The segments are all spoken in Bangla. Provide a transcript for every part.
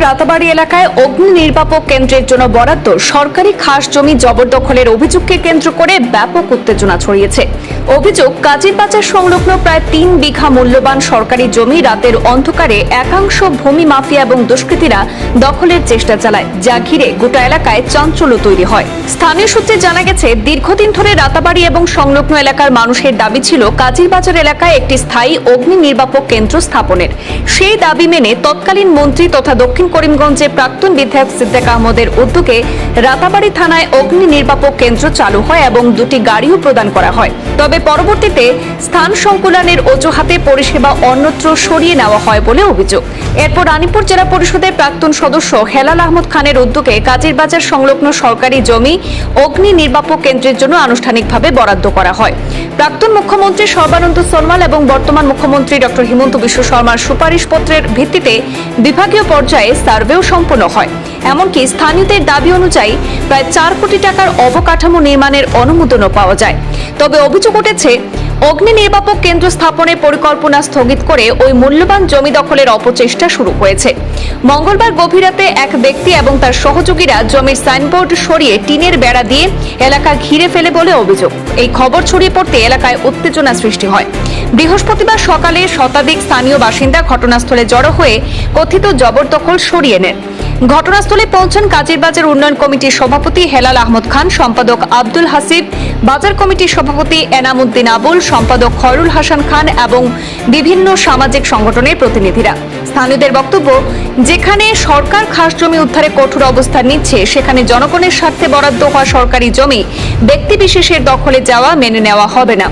রাতাবাড়ি এলাকায় অগ্নি নির্বাপক কেন্দ্রের জন্য বরাদ্দ সরকারি খাস জমি জবরদখলের অভিযোগকে কেন্দ্র করে ব্যাপক উত্তেজনা ছড়িয়েছে। অভিযোগ, কাজীর বাজার সংলগ্ন প্রায় ৩ বিঘা মূল্যবান সরকারি জমি রাতের অন্ধকারে একাংশ ভূমি মাফিয়া এবং দুষ্কৃতীরা দখলের চেষ্টা চালায়, যা ঘিরে গোটা এলাকায় চাঞ্চল্য তৈরি হয়। স্থানীয় সূত্রে জানা গেছে, দীর্ঘদিন ধরে রাতাবাড়ি এবং সংলগ্ন এলাকার মানুষের দাবি ছিল কাজীর বাজার এলাকায় একটি স্থায়ী অগ্নি নির্বাপক কেন্দ্র স্থাপনের। সেই দাবি মেনে তৎকালীন মন্ত্রী তথা দক্ষিণ করিমগঞ্জের প্রাক্তন বিধায়ক সিদ্দিক আহমদের উদ্যোগে রাতাবাড়ি থানায় অগ্নি নির্বাপক কেন্দ্র চালু হয় এবং 2টি গাড়িও প্রদান করা হয়। তবে পরবর্তীতে স্থান সংকুলানের অজুহাতে পরিষেবা অন্যত্র সরিয়ে নেওয়া হয় বলে অভিযোগ। এরপর রানীপুর জেলা পরিষদের প্রাক্তন সদস্য হেলাল আহমদ খানের উদ্যোগে কাজীর বাজার সংলগ্ন সরকারি জমি অগ্নি নির্বাপক কেন্দ্রের জন্য আনুষ্ঠানিকভাবে বরাদ্দ করা হয়। প্রাক্তন মুখ্যমন্ত্রী সর্বানন্দ সোনোয়াল এবং বর্তমান মুখ্যমন্ত্রী ডক্টর হিমন্ত বিশ্ব শর্মার সুপারিশপত্রের ভিত্তিতে বিভাগীয় পর্যায়ে সার্ভেও সম্পন্ন হয়। এমনকি স্থানীয়দের দাবি অনুযায়ী প্রায় 4 কোটি টাকার অবকাঠামো নির্মাণের অনুমোদনও পাওয়া যায়। তবে অভিযোগ উঠেছে, অগ্নি নির্বাপক কেন্দ্র স্থাপনের পরিকল্পনা স্থগিত করে ওই মূল্যবান জমি দখলের অপচেষ্টা শুরু হয়েছে। মঙ্গলবার গভীর রাতে এক ব্যক্তি এবং তার সহযোগীরা জমির সাইনবোর্ড সরিয়ে টিনের বেড়া দিয়ে এলাকা ঘিরে ফেলে বলে অভিযোগ। এই খবর ছড়িয়ে পড়তে এলাকায় উত্তেজনা সৃষ্টি হয়। বৃহস্পতিবার সকালে শতাধিক স্থানীয় বাসিন্দা ঘটনাস্থলে জড়ো হয়ে কথিত জবরদখল সরিয়ে নেন। ঘটনাস্থলে পৌঁছান কাজীর বাজার উন্নয়ন কমিটির সভাপতি হেলাল আহমদ খান, সম্পাদক আব্দুল হাসিব, বাজার কমিটির সভাপতি এনামুদ্দিন আবুল, সম্পাদক খয়রুল হাসান খান এবং বিভিন্ন সামাজিক সংগঠনের প্রতিনিধিরা। স্থানীয়দের বক্তব্য, যেখানে সরকার খাস জমি উদ্ধারে কঠোর অবস্থান নিচ্ছে, সেখানে জনগণের স্বার্থে বরাদ্দ হওয়া সরকারি জমি ব্যক্তিবিশেষের দখলে যাওয়া মেনে নেওয়া হবে না।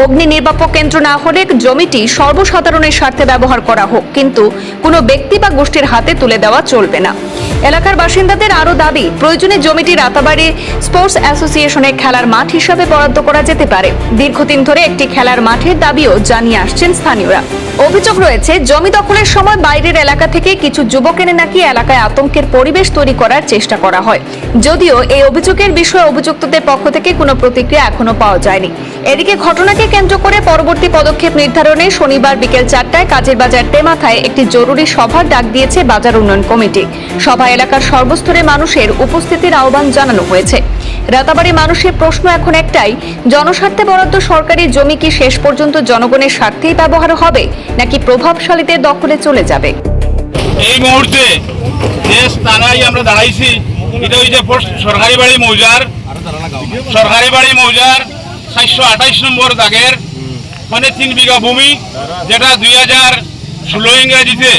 অগ্নি নির্বাপক কেন্দ্র না হলে জমিটি সর্বসাধারণের স্বার্থে ব্যবহার করা হোক, কিন্তু কোনো ব্যক্তি বা গোষ্ঠীর হাতে তুলে দেওয়া চলবে না। এলাকার বাসিন্দাদের আরও দাবি, প্রয়োজনে জমিটি রাতাবাড়ি স্পোর্টস অ্যাসোসিয়েশনের খেলার মাঠ হিসাবে বরাদ্দ করা যেতে পারে। দীর্ঘদিন ধরে একটি খেলার মাঠের দাবিও জানিয়ে আসছেন স্থানীয়রা। অভিযোগ রয়েছে, জমি দখলের সময় বাইরের এলাকা থেকে কিছু যুবক এনে নাকি এলাকায় আতঙ্কের পরিবেশ তৈরি করার চেষ্টা করা হয়। যদিও এই অভিযোগের বিষয়ে অভিযুক্তদের পক্ষ থেকে কোনো প্রতিক্রিয়া এখনো পাওয়া যায়নি। এদিকে ঘটনাকে কেন্দ্র করে পরবর্তী পদক্ষেপ নির্ধারণে শনিবার বিকেল 4টায় কাজীর বাজার টেমাথায় একটি জরুরি সভার ডাক দিয়েছে বাজার উন্নয়ন কমিটি। সভায় এলাকার সর্বস্তরের মানুষের উপস্থিতির আহ্বান জানানো হয়েছে। রাতাবাড়ি মানুষের প্রশ্ন এখন একটাই, জনস্বার্থে বরাদ্দ সরকারি জমি কি শেষ পর্যন্ত জনগণের স্বার্থেই ব্যবহার হবে, নাকি প্রভাবশালীদের দখলে চলে যাবে? এই মুহূর্তে যে স্থানায় আমরা দাঁড়াইছি, এটা ওই যে সরকারি বাড়ি মৌজার 728 নম্বর দাগের মানে 3 বিঘা ভূমি, যেটা 2016 ইংরেজিতে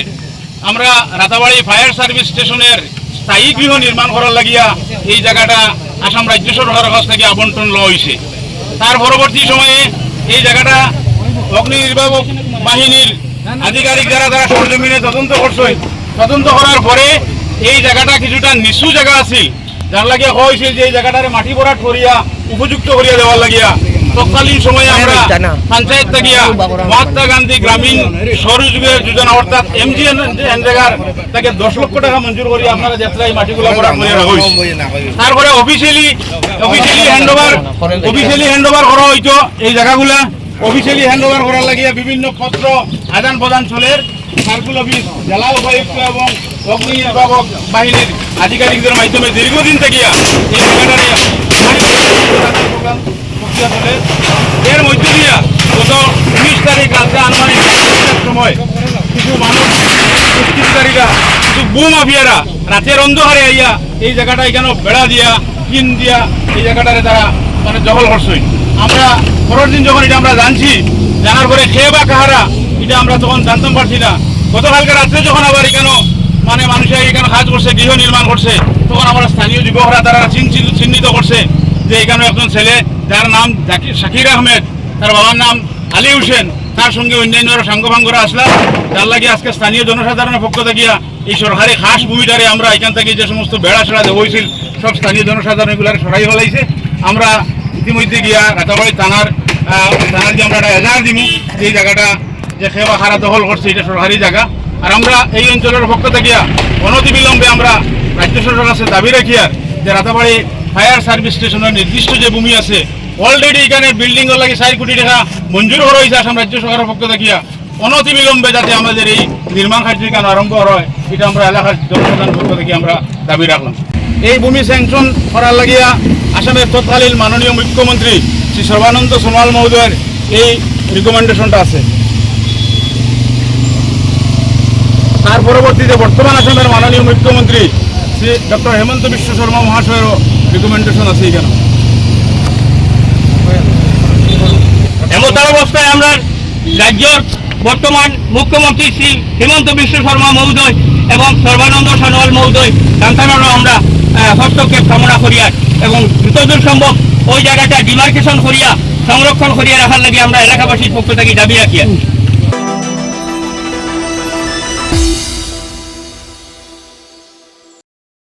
আমরা রাতাবাড়ি ফায়ার সার্ভিস স্টেশনের স্থায়ী গৃহ নির্মাণ করার লাগিয়া এই জায়গাটা আসাম রাজ্য সরকারের কাছ থেকে আবন্টন লওয়া হয়েছে। তার পরবর্তী সময়ে এই জায়গাটা অগ্নি নির্বাপক বাহিনীর আধিকারিক যারা সরজমিনে তদন্ত করছে, তদন্ত করার পরে এই জায়গাটা কিছুটা নিচু জায়গা আছে, যার লাগিয়া হয়েছিল যে এই জায়গাটারে মাটি ভরাট করিয়া উপযুক্ত করিয়া দেওয়ার লাগিয়া তৎকালীন সময়ে আমরা পঞ্চায়েত থাকিয়া মহাত্মা গান্ধী গ্রামীণ সৌরযোগের যোজনা অর্থাৎ MGNREGAর তাকে 10 লক্ষ টাকা মঞ্জুর করি আপনারা যাত্রায় মাটিগুলো ভরাট করে রাখা হয়েছে। তারপরে অফিসিয়ালি হ্যান্ডওভার করা হইতো। এই জায়গাগুলা অফিসিয়ালি হ্যান্ডওভার করার লাগিয়া বিভিন্ন পত্র আদান প্রদান চলে। সার্কুল অফিস, জেলা উপায়ুক্ত এবং অগ্নি নির্বাপক বাহিনীর আধিকারিকদের মাধ্যমে দীর্ঘদিন থেকে এই জায়গাটারে চলে। এর মধ্য দিয়া গত 19 তারিখ রাত্রে আনুমানিক সময় কিছু মানুষ দুষ্কৃতিকারীরা, কিছু মাফিয়ারা রাতের অন্ধকারে আইয়া এই জায়গাটা এখানে বেড়া দিয়া টিন দিয়া এই জায়গাটারে তারা মানে দখল করছে। আমরা পরের দিন যখন এটা আমরা জানছি, জানার পরে খেয়ে বা কাহারা এটা আমরা তখন জানতাম পারছি না। গতকালকে রাত্রে যখন আবার এখানে মানে মানুষের এখানে কাজ করছে, গৃহ নির্মাণ করছে, তখন আমরা স্থানীয় যুবকরা তারা চিহ্নিত করছে যে এখানে একজন ছেলে, যার নাম শাকির আহমেদ, তার বাবার নাম আলী হোসেন, তার সঙ্গে অন্যান্য সাঙ্গভাঙ্গরা আসলাম, যার লাগে আজকে স্থানীয় জনসাধারণের পক্ষ থেকে এই সরকারি খাস ভূমিটারে আমরা এখান থেকে যে সমস্ত বেড়া সেড়া দেওয়া হয়েছিল সব স্থানীয় জনসাধারণ এগুলার সরাই ফেলাইছে। আমরা ইতিমধ্যে গিয়া রাতাবাড়ি থানার যে আমরা একটা এজাহার দিব, এই জায়গাটা যে খেবা খারা দখল করছে এটা সরকারি জায়গা। আর আমরা এই অঞ্চলের পক্ষ থেকে অনতিবিলম্বে আমরা রাজ্য সরকারের কাছে দাবি রাখি আর যে রাতাবাড়ি ফায়ার সার্ভিস স্টেশনের নির্দিষ্ট যে ভূমি আছে, অলরেডি এখানে বিল্ডিং এর লাগে 4 কোটি টাকা মঞ্জুর করা হয়েছে আসাম রাজ্য সরকারের পক্ষ থেকে। অনতিবিলম্বে যাতে আমাদের এই নির্মাণ কার্য কেন আরম্ভ হয় এটা আমরা এলাকার জনসাধারণ পক্ষ থেকে আমরা দাবি রাখলাম। এই ভূমি স্যাংশন করার লাগিয়া আসামের তৎকালীন মাননীয় মুখ্যমন্ত্রী শ্রী সর্বানন্দ সোনোয়াল মহোদয়ের এই রিকমেন্ডেশনটা আছে। তার পরবর্তীতে বর্তমান আসামের মাননীয় মুখ্যমন্ত্রী শ্রী ডক্টর হেমন্ত বিশ্ব শর্মা মহাশয়েরও রিকমেন্ডেশন আছে এখানে। এমতার অবস্থায় আমরা রাজ্যের বর্তমান মুখ্যমন্ত্রী শ্রী হেমন্ত বিশ্ব শর্মা মহোদয় এবং সর্বানন্দ সোনোয়াল মহোদয় সন্তানেরও আমরা হস্তক্ষেপ কামনা করিয়া এবং যতদূর সম্ভব ওই জায়গাটা ডিমার্কেশন করিয়া সংরক্ষণ করিয়া রাখার লাগে আমরা এলাকাবাসীর পক্ষ থেকে দাবি রাখিয়া